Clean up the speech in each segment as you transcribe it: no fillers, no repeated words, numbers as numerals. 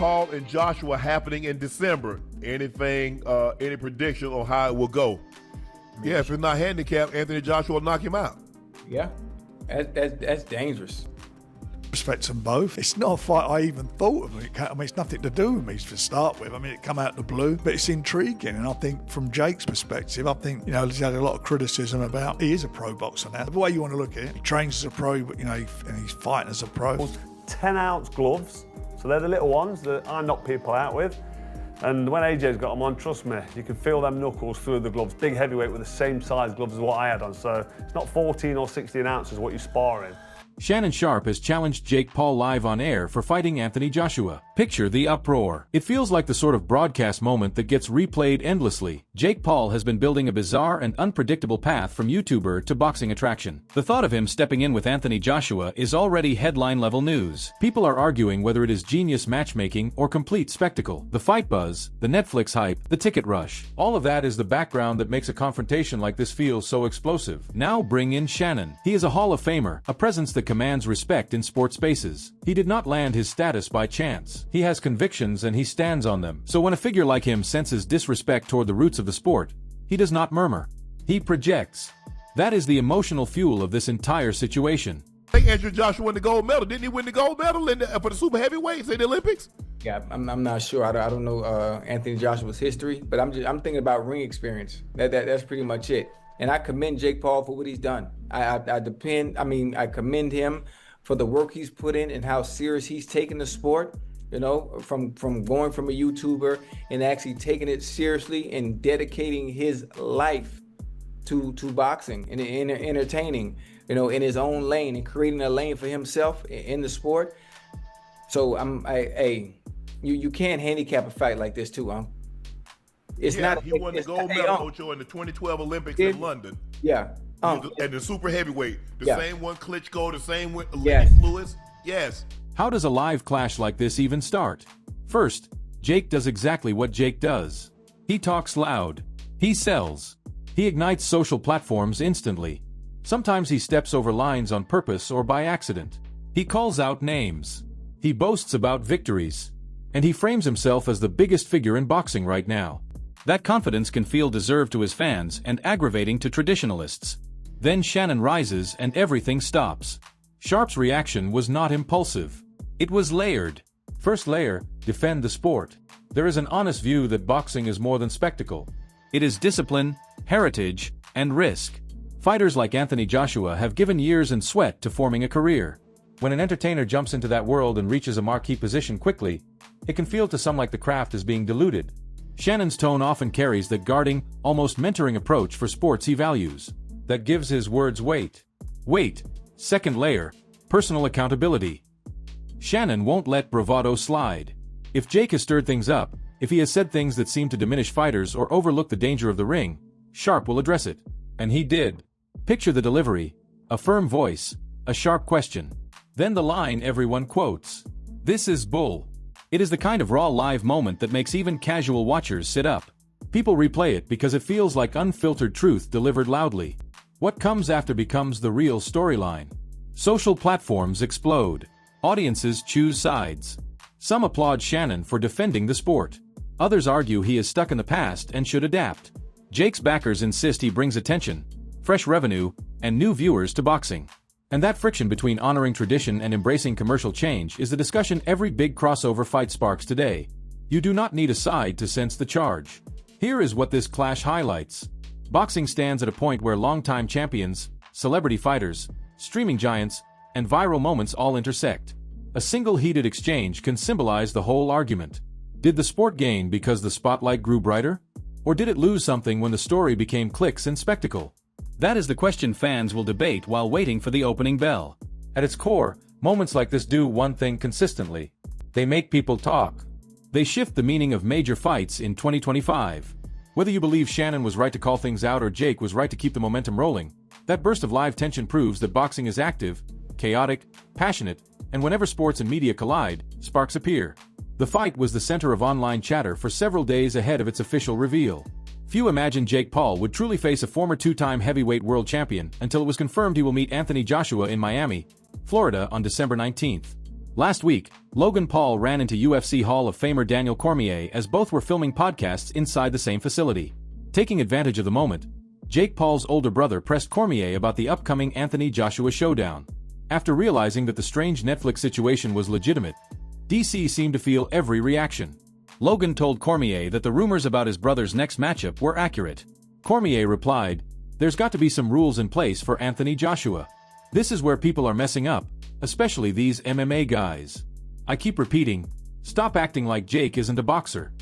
Paul and Joshua happening in December? Anything, any prediction on how it will go? Yeah, if it's not handicapped, Anthony Joshua will knock him out. Yeah, that's dangerous. Respect them both. It's not a fight I even thought of. It's nothing to do with me to start with. It come out of the blue, but it's intriguing. And I think from Jake's perspective, he's had a lot of criticism about he is a pro boxer now. The way you want to look at it, he trains as a pro, but and he's fighting as a pro. 10-ounce gloves, so they're the little ones that I knock people out with. And when AJ's got them on, trust me, you can feel them knuckles through the gloves. Big heavyweight with the same size gloves as what I had on, so it's not 14 or 16 ounces what you spar in. Shannon Sharpe has challenged Jake Paul live on air for fighting Anthony Joshua. Picture the uproar. It feels like the sort of broadcast moment that gets replayed endlessly. Jake Paul has been building a bizarre and unpredictable path from YouTuber to boxing attraction. The thought of him stepping in with Anthony Joshua is already headline-level news. People are arguing whether it is genius matchmaking or complete spectacle. The fight buzz, the Netflix hype, the ticket rush. All of that is the background that makes a confrontation like this feel so explosive. Now bring in Shannon. He is a Hall of Famer, a presence that commands respect in sports spaces. He did not land his status by chance. He has convictions and he stands on them. So when a figure like him senses disrespect toward the roots of the sport, he does not murmur. He projects. That is the emotional fuel of this entire situation. I think Anthony Joshua won the gold medal. Didn't he win the gold medal for the super heavyweights in the Olympics? Yeah, I'm not sure. I don't know Anthony Joshua's history, but I'm thinking about ring experience. That's pretty much it. And I commend Jake Paul for what he's done. I commend him for the work he's put in and how serious he's taken the sport. From going from a YouTuber and actually taking it seriously and dedicating his life to boxing and entertaining, in his own lane and creating a lane for himself in the sport. So you can't handicap a fight like this too, huh? It's not. He won the gold medal, Ocho, in the 2012 Olympics in London. Yeah. And the super heavyweight, same one Klitschko, the same one Lewis. Yes. How does a live clash like this even start? First, Jake does exactly what Jake does. He talks loud. He sells. He ignites social platforms instantly. Sometimes he steps over lines on purpose or by accident. He calls out names. He boasts about victories. And he frames himself as the biggest figure in boxing right now. That confidence can feel deserved to his fans and aggravating to traditionalists. Then Shannon rises and everything stops. Sharpe's reaction was not impulsive. It was layered. First layer, defend the sport. There is an honest view that boxing is more than spectacle. It is discipline, heritage, and risk. Fighters like Anthony Joshua have given years and sweat to forming a career. When an entertainer jumps into that world and reaches a marquee position quickly, it can feel to some like the craft is being diluted. Shannon's tone often carries that guarding, almost mentoring approach for sports he values. That gives his words weight. Second layer, personal accountability. Shannon won't let bravado slide. If Jake has stirred things up, if he has said things that seem to diminish fighters or overlook the danger of the ring, Sharpe will address it. And he did. Picture the delivery. A firm voice, a sharp question. Then the line everyone quotes. This is bull. It is the kind of raw live moment that makes even casual watchers sit up. People replay it because it feels like unfiltered truth delivered loudly. What comes after becomes the real storyline. Social platforms explode. Audiences choose sides. Some applaud Shannon for defending the sport. Others argue he is stuck in the past and should adapt. Jake's backers insist he brings attention, fresh revenue, and new viewers to boxing. And that friction between honoring tradition and embracing commercial change is the discussion every big crossover fight sparks today. You do not need a side to sense the charge. Here is what this clash highlights. Boxing stands at a point where longtime champions, celebrity fighters, streaming giants, and viral moments all intersect. A single heated exchange can symbolize the whole argument. Did the sport gain because the spotlight grew brighter? Or did it lose something when the story became clicks and spectacle? That is the question fans will debate while waiting for the opening bell. At its core, moments like this do one thing consistently. They make people talk. They shift the meaning of major fights in 2025. Whether you believe Shannon was right to call things out or Jake was right to keep the momentum rolling, that burst of live tension proves that boxing is active, chaotic, passionate, and whenever sports and media collide, sparks appear. The fight was the center of online chatter for several days ahead of its official reveal. Few imagined Jake Paul would truly face a former two-time heavyweight world champion until it was confirmed he will meet Anthony Joshua in Miami, Florida on December 19th. Last week, Logan Paul ran into UFC Hall of Famer Daniel Cormier as both were filming podcasts inside the same facility. Taking advantage of the moment, Jake Paul's older brother pressed Cormier about the upcoming Anthony Joshua showdown. After realizing that the strange Netflix situation was legitimate, DC seemed to feel every reaction. Logan told Cormier that the rumors about his brother's next matchup were accurate. Cormier replied, "There's got to be some rules in place for Anthony Joshua. This is where people are messing up, especially these MMA guys. I keep repeating, stop acting like Jake isn't a boxer."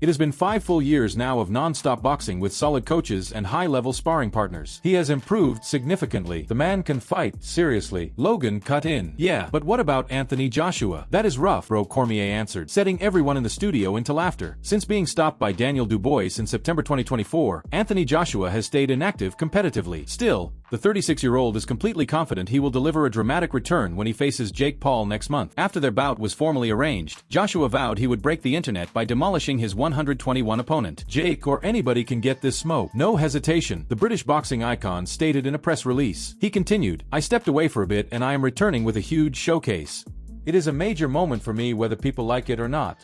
It has been 5 full years now of non-stop boxing with solid coaches and high-level sparring partners. He has improved significantly. The man can fight, seriously. Logan cut in. "Yeah, but what about Anthony Joshua? That is rough," bro, Cormier answered, setting everyone in the studio into laughter. Since being stopped by Daniel Dubois in September 2024, Anthony Joshua has stayed inactive competitively. Still, the 36-year-old is completely confident he will deliver a dramatic return when he faces Jake Paul next month. After their bout was formally arranged, Joshua vowed he would break the internet by demolishing his 121 opponent. "Jake or anybody can get this smoke. No hesitation," the British boxing icon stated in a press release. He continued, "I stepped away for a bit and I am returning with a huge showcase. It is a major moment for me whether people like it or not.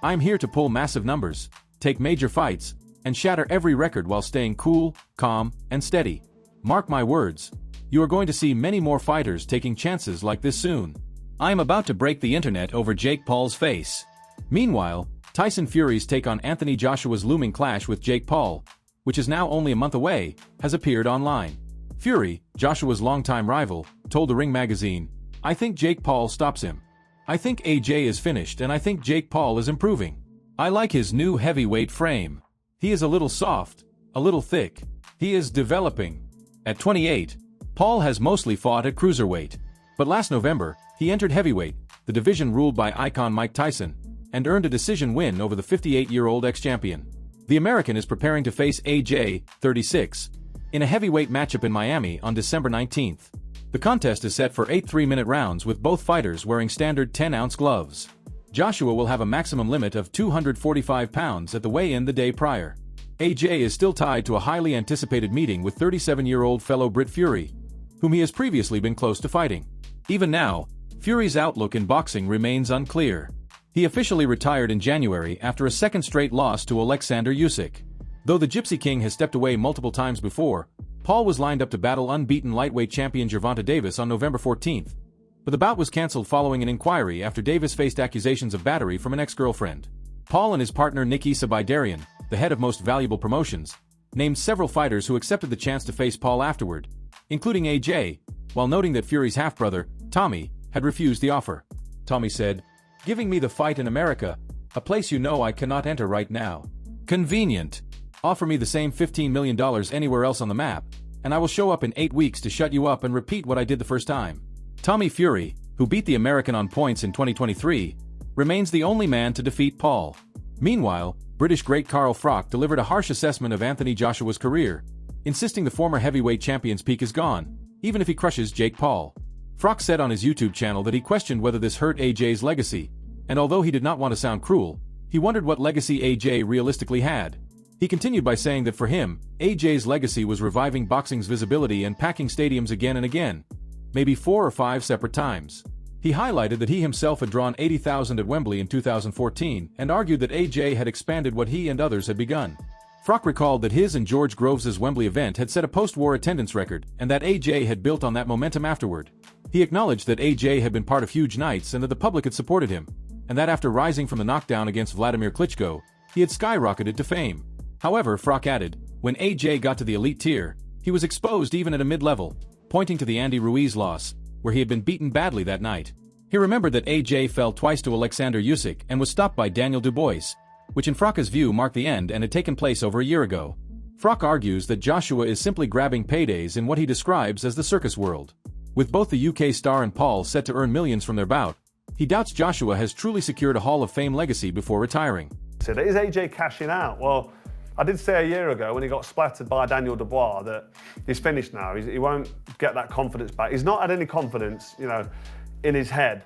I'm here to pull massive numbers, take major fights, and shatter every record while staying cool, calm, and steady. Mark my words, you are going to see many more fighters taking chances like this soon. I am about to break the internet over Jake Paul's face." Meanwhile, Tyson Fury's take on Anthony Joshua's looming clash with Jake Paul, which is now only a month away, has appeared online. Fury, Joshua's longtime rival, told The Ring magazine, "I think Jake Paul stops him. I think AJ is finished and I think Jake Paul is improving. I like his new heavyweight frame. He is a little soft, a little thick. He is developing." At 28, Paul has mostly fought at cruiserweight. But last November, he entered heavyweight, the division ruled by icon Mike Tyson, and earned a decision win over the 58-year-old ex-champion. The American is preparing to face AJ, 36, in a heavyweight matchup in Miami on December 19th. The contest is set for 8 3-minute rounds with both fighters wearing standard 10-ounce gloves. Joshua will have a maximum limit of 245 pounds at the weigh-in the day prior. AJ is still tied to a highly anticipated meeting with 37-year-old fellow Brit Fury, whom he has previously been close to fighting. Even now, Fury's outlook in boxing remains unclear. He officially retired in January after a second straight loss to Alexander Usyk. Though the Gypsy King has stepped away multiple times before, Paul was lined up to battle unbeaten lightweight champion Gervonta Davis on November 14th. But the bout was cancelled following an inquiry after Davis faced accusations of battery from an ex-girlfriend. Paul and his partner Nikki Sabidarian, the head of Most Valuable Promotions, named several fighters who accepted the chance to face Paul afterward, including AJ, while noting that Fury's half-brother, Tommy, had refused the offer. Tommy said, "Giving me the fight in America, a place you know I cannot enter right now. Convenient. Offer me the same $15 million anywhere else on the map, and I will show up in 8 weeks to shut you up and repeat what I did the first time." Tommy Fury, who beat the American on points in 2023, remains the only man to defeat Paul. Meanwhile, British great Carl Froch delivered a harsh assessment of Anthony Joshua's career, insisting the former heavyweight champion's peak is gone, even if he crushes Jake Paul. Froch said on his YouTube channel that he questioned whether this hurt AJ's legacy, and although he did not want to sound cruel, he wondered what legacy AJ realistically had. He continued by saying that for him, AJ's legacy was reviving boxing's visibility and packing stadiums again and again, maybe 4 or 5 separate times. He highlighted that he himself had drawn 80,000 at Wembley in 2014 and argued that AJ had expanded what he and others had begun. Froch recalled that his and George Groves's Wembley event had set a post-war attendance record and that AJ had built on that momentum afterward. He acknowledged that AJ had been part of huge nights and that the public had supported him, and that after rising from the knockdown against Vladimir Klitschko, he had skyrocketed to fame. However, Froch added, when AJ got to the elite tier, he was exposed even at a mid-level, pointing to the Andy Ruiz loss, where he had been beaten badly that night. He remembered that AJ fell twice to Alexander Usyk and was stopped by Daniel Dubois, which in Froch's view marked the end and had taken place over a year ago. Froch argues that Joshua is simply grabbing paydays in what he describes as the circus world. With both the UK star and Paul set to earn millions from their bout, he doubts Joshua has truly secured a Hall of Fame legacy before retiring. So is AJ cashing out? Well, I did say a year ago when he got splattered by Daniel Dubois that he's finished now. He won't get that confidence back. He's not had any confidence, in his head.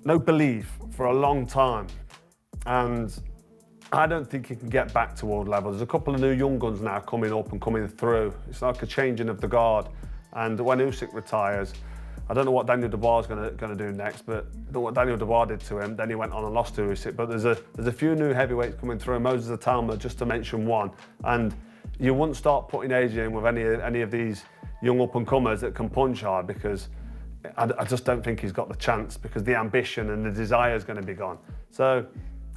No belief for a long time. And I don't think he can get back to world level. There's a couple of new young guns now coming up and coming through. It's like a changing of the guard. And when Usyk retires, I don't know what Daniel Dubois is going to do next, but I don't know what Daniel Dubois did to him. Then he went on and lost to Usyk. But there's a few new heavyweights coming through. Moses Atama, just to mention one. And you wouldn't start putting AJ in with any of these young up-and-comers that can punch hard, because I just don't think he's got the chance, because the ambition and the desire is going to be gone. So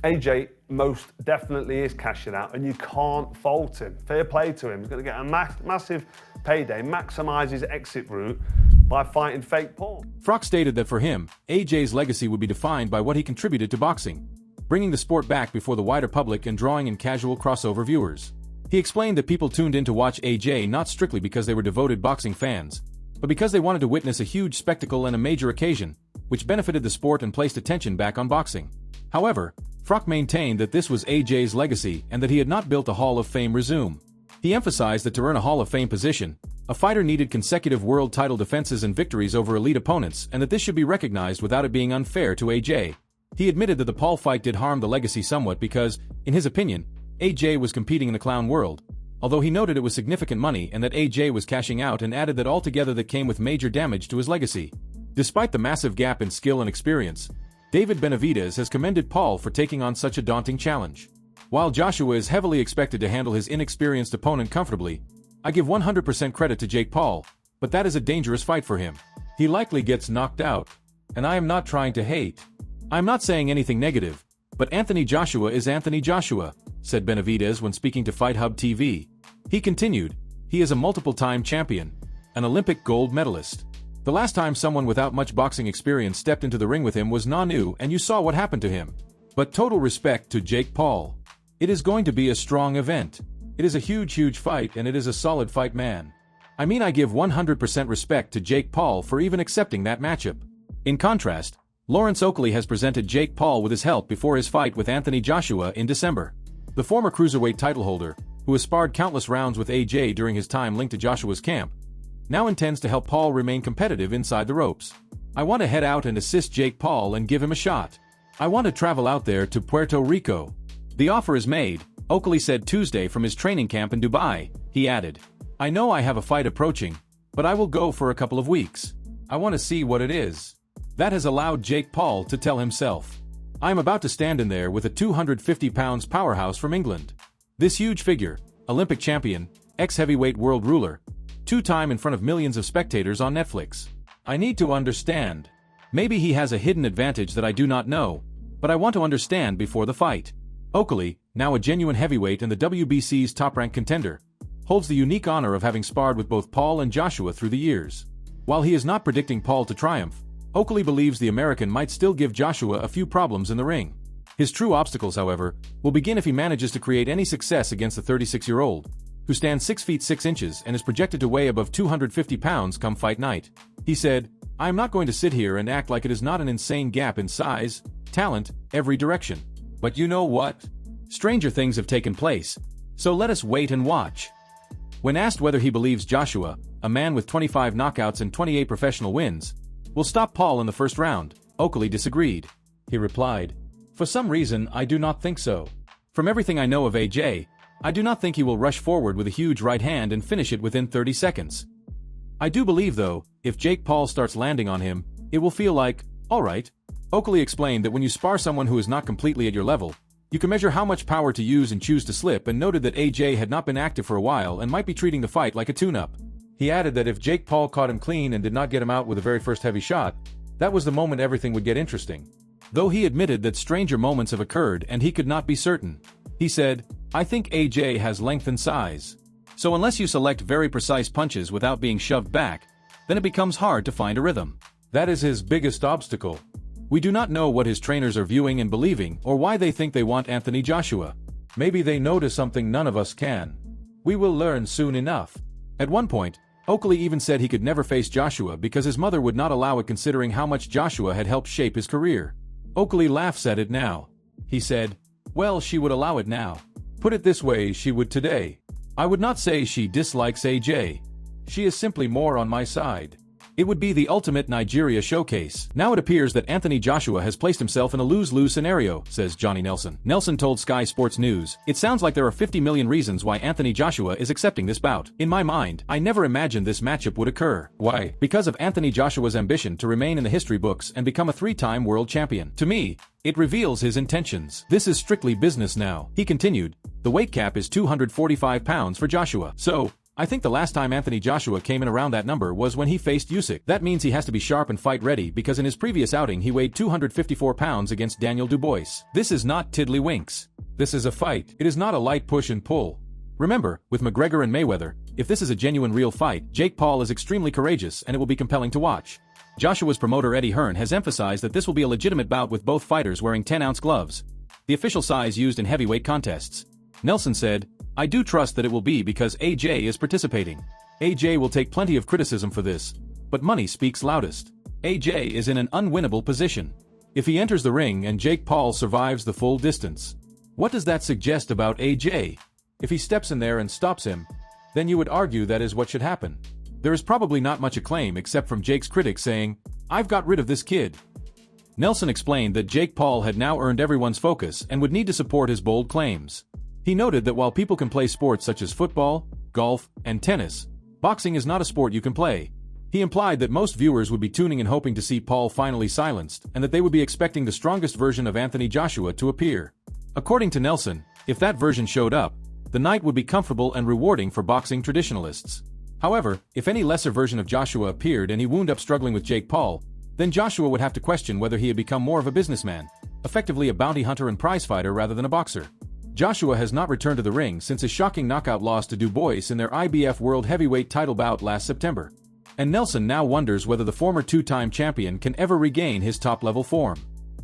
AJ most definitely is cashing out, and you can't fault him. Fair play to him. He's going to get a massive payday, maximise his exit route by fighting fake Paul. Froch stated that for him, AJ's legacy would be defined by what he contributed to boxing, bringing the sport back before the wider public and drawing in casual crossover viewers. He explained that people tuned in to watch AJ not strictly because they were devoted boxing fans, but because they wanted to witness a huge spectacle and a major occasion, which benefited the sport and placed attention back on boxing. However, Froch maintained that this was AJ's legacy and that he had not built a Hall of Fame resume. He emphasized that to earn a Hall of Fame position, a fighter needed consecutive world title defenses and victories over elite opponents, and that this should be recognized without it being unfair to AJ. He admitted that the Paul fight did harm the legacy somewhat because, in his opinion, AJ was competing in the clown world, although he noted it was significant money and that AJ was cashing out, and added that altogether that came with major damage to his legacy. Despite the massive gap in skill and experience, David Benavidez has commended Paul for taking on such a daunting challenge. While Joshua is heavily expected to handle his inexperienced opponent comfortably, I give 100% credit to Jake Paul, but that is a dangerous fight for him. He likely gets knocked out. And I am not trying to hate. I am not saying anything negative, but Anthony Joshua is Anthony Joshua, said Benavidez when speaking to Fight Hub TV. He continued, he is a multiple-time champion, an Olympic gold medalist. The last time someone without much boxing experience stepped into the ring with him was Nanu, and you saw what happened to him. But total respect to Jake Paul. It is going to be a strong event. It is a huge fight, and it is a solid fight, man. I mean, I give 100% respect to Jake Paul for even accepting that matchup. In contrast, Lawrence Oakley has presented Jake Paul with his help before his fight with Anthony Joshua in December. The former cruiserweight title holder, who has sparred countless rounds with AJ during his time linked to Joshua's camp, now intends to help Paul remain competitive inside the ropes. I want to head out and assist Jake Paul and give him a shot. I want to travel out there to Puerto Rico. The offer is made, Oakley said Tuesday from his training camp in Dubai. He added, I know I have a fight approaching, but I will go for a couple of weeks. I want to see what it is. That has allowed Jake Paul to tell himself, I am about to stand in there with a 250 pounds powerhouse from England. This huge figure, Olympic champion, ex-heavyweight world ruler, two-time in front of millions of spectators on Netflix. I need to understand. Maybe he has a hidden advantage that I do not know, but I want to understand before the fight. Oakley, now a genuine heavyweight and the WBC's top-ranked contender, holds the unique honor of having sparred with both Paul and Joshua through the years. While he is not predicting Paul to triumph, Oakley believes the American might still give Joshua a few problems in the ring. His true obstacles, however, will begin if he manages to create any success against the 36-year-old, who stands 6 feet 6 inches and is projected to weigh above 250 pounds come fight night. He said, I am not going to sit here and act like it is not an insane gap in size, talent, every direction. But you know what? Stranger things have taken place, so let us wait and watch. When asked whether he believes Joshua, a man with 25 knockouts and 28 professional wins, will stop Paul in the first round, Oakley disagreed. He replied, For some reason, I do not think so. From everything I know of AJ, I do not think he will rush forward with a huge right hand and finish it within 30 seconds. I do believe, though, if Jake Paul starts landing on him, it will feel like, all right. Oakley explained that when you spar someone who is not completely at your level, you can measure how much power to use and choose to slip, and noted that AJ had not been active for a while and might be treating the fight like a tune-up. He added that if Jake Paul caught him clean and did not get him out with the very first heavy shot, that was the moment everything would get interesting. Though he admitted that stranger moments have occurred and he could not be certain. He said, I think AJ has length and size. So unless you select very precise punches without being shoved back, then it becomes hard to find a rhythm. That is his biggest obstacle. We do not know what his trainers are viewing and believing or why they think they want Anthony Joshua. Maybe they notice something none of us can. We will learn soon enough. At one point, Oakley even said he could never face Joshua because his mother would not allow it, considering how much Joshua had helped shape his career. Oakley laughs at it now. He said, well, she would allow it now. Put it this way, she would today. I would not say she dislikes AJ. She is simply more on my side. It would be the ultimate Nigeria showcase. Now it appears that Anthony Joshua has placed himself in a lose-lose scenario, says Johnny Nelson. Nelson told Sky Sports News, "It sounds like there are 50 million reasons why Anthony Joshua is accepting this bout. In my mind, I never imagined this matchup would occur. Why? Because of Anthony Joshua's ambition to remain in the history books and become a 3-time world champion. To me, it reveals his intentions. This is strictly business now." He continued, "The weight cap is 245 pounds for Joshua. So, I think the last time Anthony Joshua came in around that number was when he faced Usyk. That means he has to be sharp and fight ready because in his previous outing he weighed 254 pounds against Daniel Dubois. This is not tiddlywinks. This is a fight. It is not a light push and pull. Remember, with McGregor and Mayweather, if this is a genuine real fight, Jake Paul is extremely courageous and it will be compelling to watch." Joshua's promoter Eddie Hearn has emphasized that this will be a legitimate bout with both fighters wearing 10-ounce gloves, the official size used in heavyweight contests. Nelson said, "I do trust that it will be because AJ is participating. AJ will take plenty of criticism for this, but money speaks loudest. AJ is in an unwinnable position. If he enters the ring and Jake Paul survives the full distance, what does that suggest about AJ? If he steps in there and stops him, then you would argue that is what should happen. There is probably not much acclaim except from Jake's critics saying, 'I've got rid of this kid.'" Nelson explained that Jake Paul had now earned everyone's focus and would need to support his bold claims. He noted that while people can play sports such as football, golf, and tennis, boxing is not a sport you can play. He implied that most viewers would be tuning in hoping to see Paul finally silenced and that they would be expecting the strongest version of Anthony Joshua to appear. According to Nelson, if that version showed up, the night would be comfortable and rewarding for boxing traditionalists. However, if any lesser version of Joshua appeared and he wound up struggling with Jake Paul, then Joshua would have to question whether he had become more of a businessman, effectively a bounty hunter and prizefighter rather than a boxer. Joshua has not returned to the ring since his shocking knockout loss to Dubois in their IBF World Heavyweight title bout last September. And Nelson now wonders whether the former 2-time champion can ever regain his top-level form.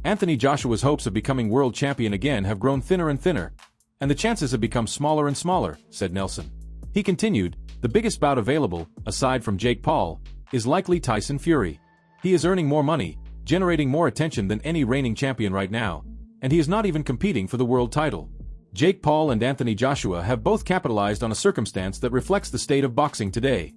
Anthony Joshua's hopes of becoming world champion again have grown thinner and thinner, and the chances have become smaller and smaller, said Nelson. He continued, "The biggest bout available, aside from Jake Paul, is likely Tyson Fury. He is earning more money, generating more attention than any reigning champion right now, and he is not even competing for the world title. Jake Paul and Anthony Joshua have both capitalized on a circumstance that reflects the state of boxing today."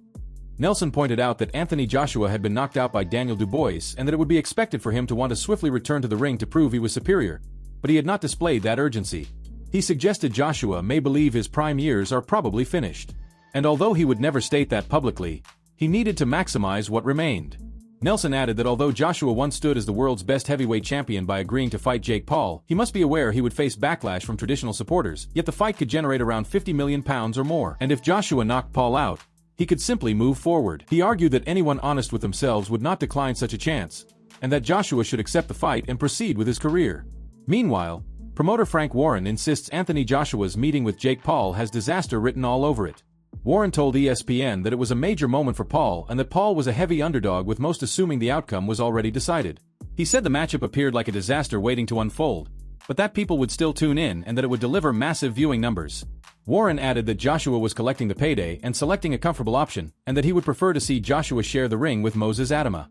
Nelson pointed out that Anthony Joshua had been knocked out by Daniel Dubois and that it would be expected for him to want to swiftly return to the ring to prove he was superior, but he had not displayed that urgency. He suggested Joshua may believe his prime years are probably finished. And although he would never state that publicly, he needed to maximize what remained. Nelson added that although Joshua once stood as the world's best heavyweight champion by agreeing to fight Jake Paul, he must be aware he would face backlash from traditional supporters, yet the fight could generate around 50 million pounds or more. And if Joshua knocked Paul out, he could simply move forward. He argued that anyone honest with themselves would not decline such a chance, and that Joshua should accept the fight and proceed with his career. Meanwhile, promoter Frank Warren insists Anthony Joshua's meeting with Jake Paul has disaster written all over it. Warren told ESPN that it was a major moment for Paul and that Paul was a heavy underdog with most assuming the outcome was already decided. He said the matchup appeared like a disaster waiting to unfold, but that people would still tune in and that it would deliver massive viewing numbers. Warren added that Joshua was collecting the payday and selecting a comfortable option, and that he would prefer to see Joshua share the ring with Moses Adama.